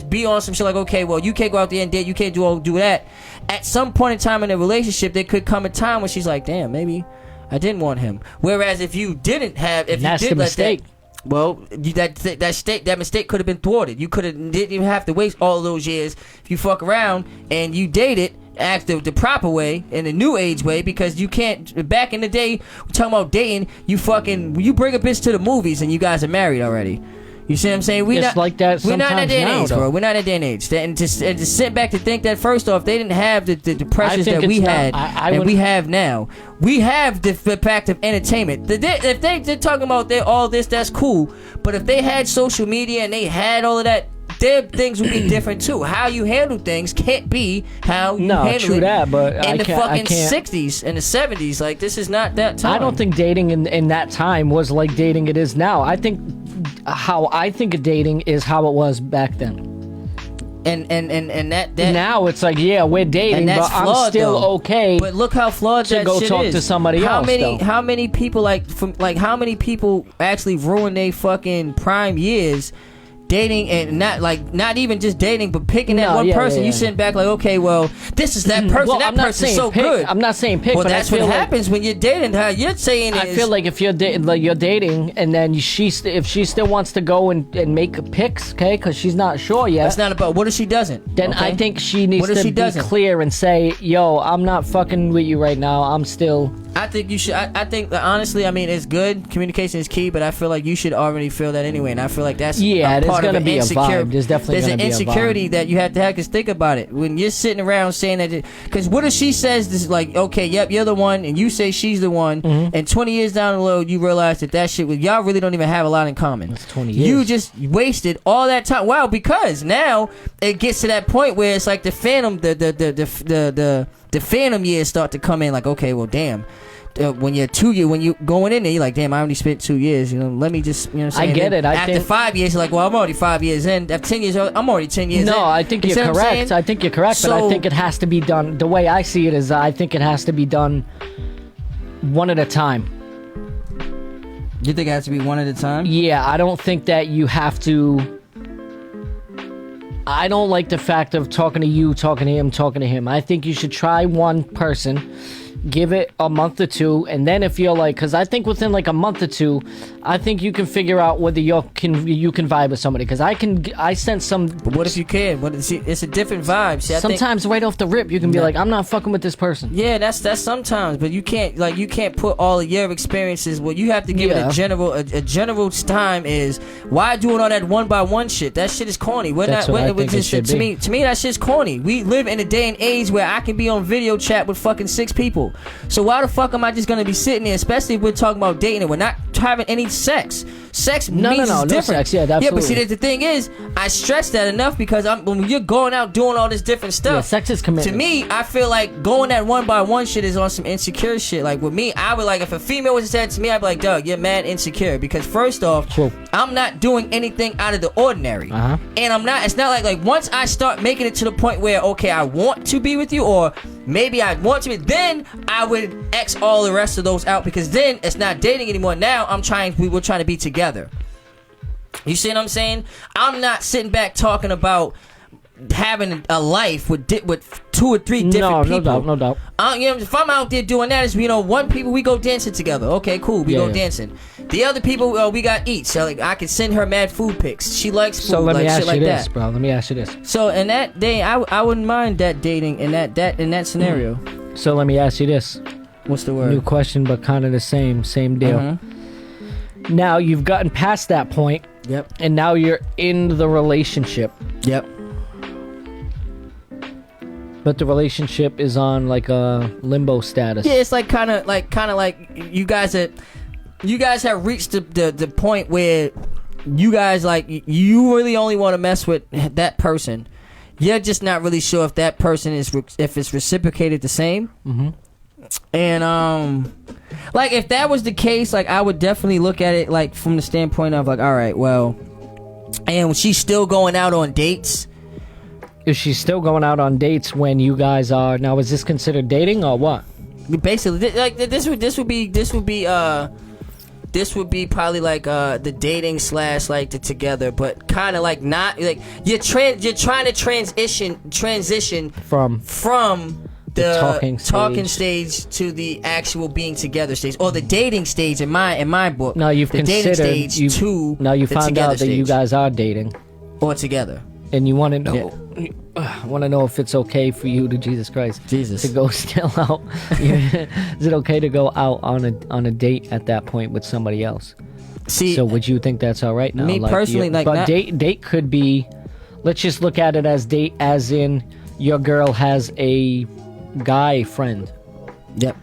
be on some shit like, okay, well, you can't go out there and date, you can't do that. At some point in time in the relationship, there could come a time when she's like, damn, maybe I didn't want him. Whereas if you didn't have, that's the mistake. That mistake could have been thwarted. You didn't even have to waste all those years if you fuck around and you dated. Act the proper way, in the new age way, because you can't. Back in the day, we're talking about dating. You bring a bitch to the movies and you guys are married already. You see what I'm saying? We're not in that day and age, bro. We're not in that day and age. And to sit back to think that, first off, they didn't have the pressures that we had and we have now. We have the fact of entertainment. If they're talking about all this, that's cool. But if they had social media and they had all of that, their things would be different too. How you handle things can't be how you handle it that, but in the fucking 60s and the 70s. Like, this is not that time. I don't think dating in that time was like dating it is now. I think how I think of dating is how it was back then. And that now it's like, yeah, we're dating, but I'm still okay. But look how flawed that shit is. To go talk to somebody else. How many people how many people actually ruin their fucking prime years dating, and not even just dating, but picking that one person. You sitting back like, okay, well, this is that person. That person's so good. I'm not saying pick, well, but that's what happens when you're dating. How you're saying is, I feel like if you're dating, and then if she still wants to go and make picks, okay, because she's not sure yet. That's not about. What if she doesn't? Then I think she needs to be clear and say, yo, I'm not fucking with you right now. I'm still. I think you should. I think that, honestly, I mean, it's good. Communication is key, but I feel like you should already feel that anyway, and I feel like that's there's gonna be a vibe. There's definitely an insecurity that you have to have. Because think about it, when you're sitting around saying that, because what if she says this, like, okay, yep, you're the one, and you say she's the one, and 20 years down the road, you realize that shit was, y'all really don't even have a lot in common. That's 20 years. You just wasted all that time. Wow, because now it gets to that point where it's like the phantom, the phantom years start to come in. Like, okay, well, damn. When you're when you going in there, you're like, damn, I only spent 2 years. Let me just, what I'm saying? I get it. After 5 years, you're like, well, I'm already 5 years in. After 10 years, I'm already 10 years in. No, I think you're correct. I think you're correct, but I think it has to be done. The way I see it is, I think it has to be done one at a time. You think it has to be one at a time? Yeah, I don't think that you have to. I don't like the fact of talking to you, talking to him, talking to him. I think you should try one person. Give it a month or two, and then if you're like, because I think within like a month or two, I think you can figure out whether you can vibe with somebody. Because I sense some. But what if you can? It's a different vibe. See, sometimes right off the rip, you can be like, I'm not fucking with this person. Yeah, that's sometimes, but you can't put all of your experiences. Well, you have to give it a general time. Is why doing all that one by one shit? That shit is corny. To me, that shit's corny. We live in a day and age where I can be on video chat with fucking 6 people. So why the fuck am I just gonna be sitting there, especially if we're talking about dating and we're not having any sex? Sex means it's different. No sex. Yeah, absolutely. Yeah, but see, the thing is, I stress that enough because when you're going out doing all this different stuff. Yeah, sex is commitment. To me, I feel like going at one by one shit is on some insecure shit. Like with me, I would like if a female was said to me, I'd be like, Doug, you're mad insecure because first off, I'm not doing anything out of the ordinary, and I'm not. It's not like once I start making it to the point where okay, I want to be with you, or maybe I want to be, then I would X all the rest of those out because then it's not dating anymore. Now we were trying to be together. You see what I'm saying? I'm not sitting back talking about having a life with 2 or 3 different people. No doubt. If I'm out there doing that, is one people we go dancing together. Okay, cool. We go dancing. The other people we got eat. So like I can send her mad food pics. She likes food. So let me ask you this, that. bro. Let me ask you this. So in that day, I wouldn't mind that dating in that scenario. So let me ask you this. What's the word? New question, but kind of the same deal. Now you've gotten past that point. Yep. And now you're in the relationship. Yep. But the relationship is on like a limbo status. Yeah, it's like kind of like you guys have reached the point where you guys like you really only want to mess with that person. You're just not really sure if that person if it's reciprocated the same. And like if that was the case, like I would definitely look at it like from the standpoint of like, all right, well, and she's still going out on dates. If she's still going out on dates when you guys are now, is this considered dating or what? Basically, like this would be probably like the dating / like the together, but kind of like not like you're trying to transition from the talking stage to the actual being together stage, or the dating stage in my book. Now you've considered dating stage now you found out that you guys are dating or together, and you want to know. I want to know if it's okay for you to to go still out. Is it okay to go out on a date at that point with somebody else? See, so would you think that's all right now? Me personally, but date could be. Let's just look at it as date, as in your girl has a guy friend. Yep.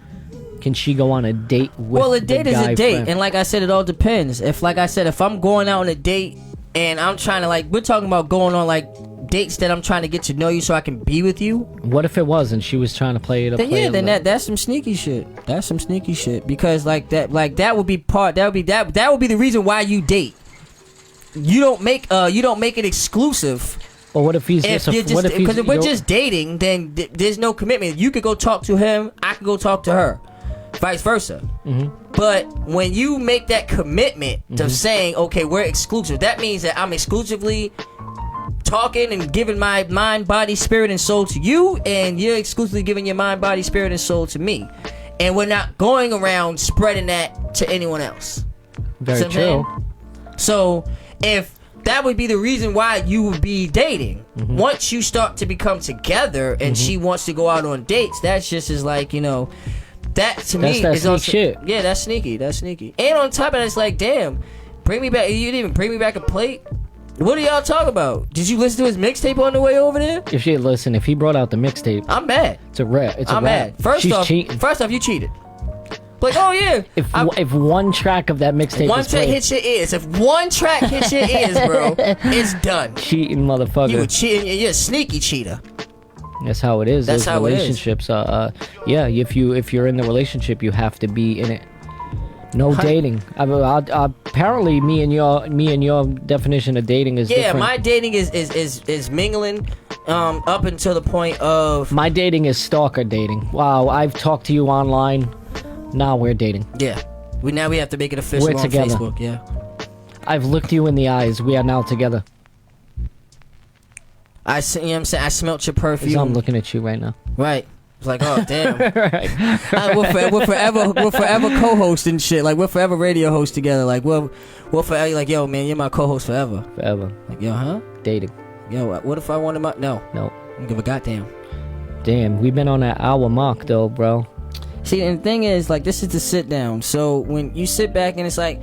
Can she go on a date with? Well, a date is a date, friend? and like I said, it all depends. If I'm going out on a date and I'm trying to we're talking about going on dates that I'm trying to get to know you so I can be with you. What if it was and she was trying to play it? That's some sneaky shit. That's some sneaky shit because that would be the reason why you date. You don't make it exclusive. Or what if he's because if we're just dating, then there's no commitment. You could go talk to him, I could go talk to her, vice versa. But when you make that commitment to saying, okay, we're exclusive, that means that I'm exclusively talking and giving my mind, body, spirit, and soul to you, and you're exclusively giving your mind, body, spirit, and soul to me, and we're not going around spreading that to anyone else. Very true. So if that would be the reason why you would be dating, once you start to become together and she wants to go out on dates, that's just as that to me is also shit. Yeah, that's sneaky. And on top of that, it's like, damn, bring me back. You didn't even bring me back a plate. What do y'all talk about? Did you listen to his mixtape on the way over there? If he brought out the mixtape, I'm mad. It's a rap. I'm mad. First off, you cheated. Like, oh yeah. If one track of that mixtape hits your ears, if one track hits your ears, bro, it's done. Cheating motherfucker. You were cheating. You're a sneaky cheater. That's how it is. That's how relationships. If you're in the relationship, you have to be in it. No dating. Apparently, me and your definition of dating is different. Yeah, my dating is mingling, up until the point of my dating is stalker dating. Wow, I've talked to you online. Now we're dating. Yeah, we have to make it official on together. Facebook. Yeah, I've looked you in the eyes. We are now together. I smelt your perfume. I'm looking at you right now. Right. It's like, oh damn. Right. We're forever co-hosts and shit. Like, we're forever radio hosts together. Like, we're forever. Like, yo, man, you're my co-host forever. Forever. Like, yo, huh? Dating. Yo, what if I wanted my? No. I don't give a goddamn. Damn, we've been on that hour mark though, bro. See, and the thing is, like, this is the sit down. So when you sit back and it's like,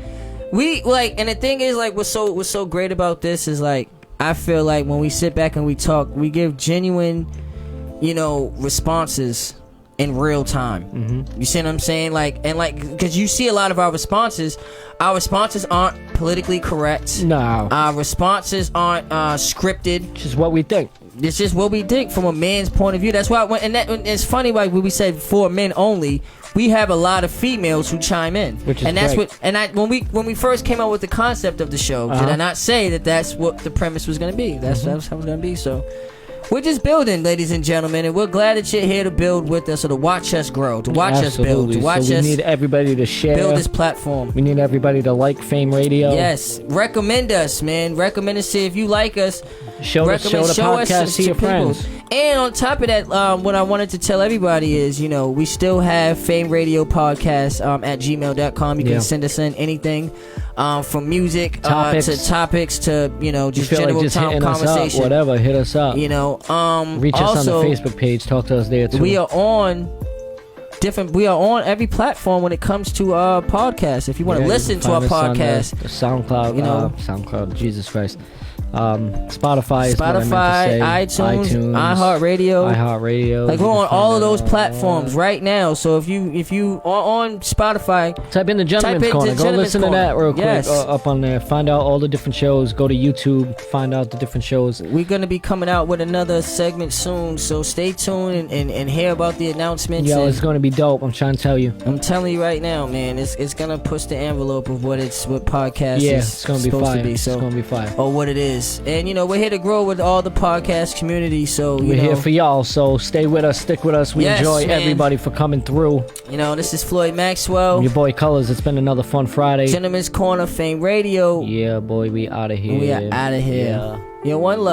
and the thing is, like, what's so great about this is, like, I feel like when we sit back and we talk, we give genuine, responses in real time. You see what I'm saying? Because you see a lot of our responses aren't politically correct. No. Our responses aren't scripted. It's just what we think. It's just what we think from a man's point of view. That's why, and it's funny, like when we said for men only, we have a lot of females who chime in, which is and that's great. when we first came out with the concept of the show, did I not say that that's what the premise was going to be? That's how it was going to be. So we're just building, ladies and gentlemen, and we're glad that you're here to build with us, or to watch us grow, to watch us build, to watch us. We need everybody to share. Build this platform. We need everybody to like Fame Radio. Yes, recommend us, man. Recommend us. See if you like us. Show the podcast to your friends. And on top of that, what I wanted to tell everybody is, we still have Fame Radio Podcast at gmail.com. You can send us in anything. From music to topics to just general conversation, whatever, hit us up. Reach us on the Facebook page. Talk to us there too. We are on every platform when it comes to podcasts. If you want to listen to our podcast, the SoundCloud, SoundCloud, Jesus Christ. Spotify, iTunes, iHeartRadio. Like, we're on all of those platforms right now. So if you are on Spotify, type in the Gentleman's Corner. Go listen to that real quick. Up on there. Find out all the different shows. Go to YouTube. Find out the different shows. We're gonna be coming out with another segment soon. So stay tuned and hear about the announcements. Yo, it's gonna be dope. I'm trying to tell you. I'm telling you right now, man. It's gonna push the envelope of what podcast is it's gonna be supposed fire. to be. So, it's gonna be fire. Or what it is. And we're here to grow with all the podcast community, so we're here for y'all, so stay with us, stick with us. We enjoy everybody for coming through. This is Floyd Maxwell, your boy Colors. It's been another fun Friday. Gentleman's Corner, Fame Radio. Yeah, boy, we out of here. We are out of here. One love.